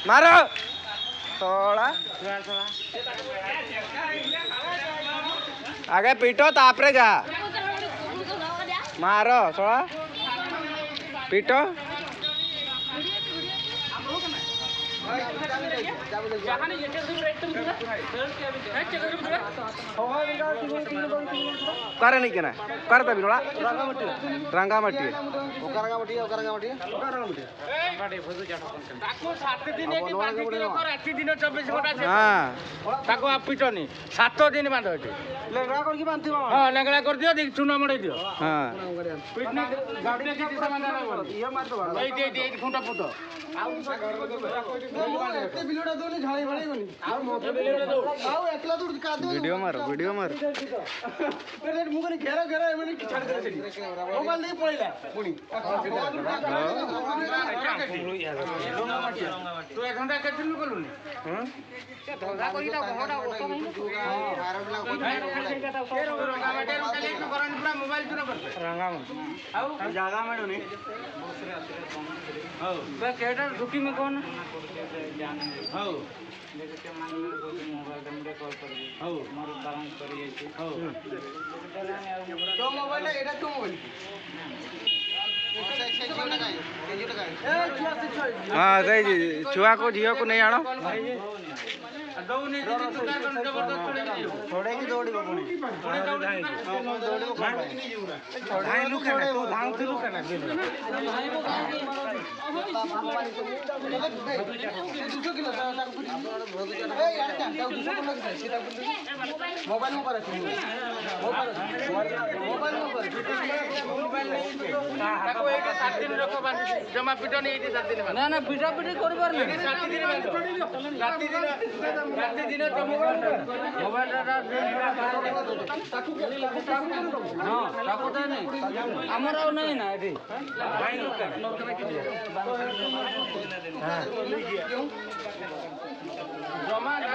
मार तोड़ा आगे पीटो तापरे जा मार सोड़ा पीटो करे नहीं केना कर तभी नोड़ा रंगामटी पिटनी 7 दिन बांध हाँ लेंगड़ा कर दियो चून मड़े दियो खुंटा पुट वीडियो मारो तू 1 घंटा के दिन कलुनी मोबाइल चुना जागा ड्यूटी में कौन हाँ छुआ को झील को नहीं आनो छोड़े की दौड़ी जमा पिटनी ना ना पिटा पिटी कर आमर नहीं ना जमा ना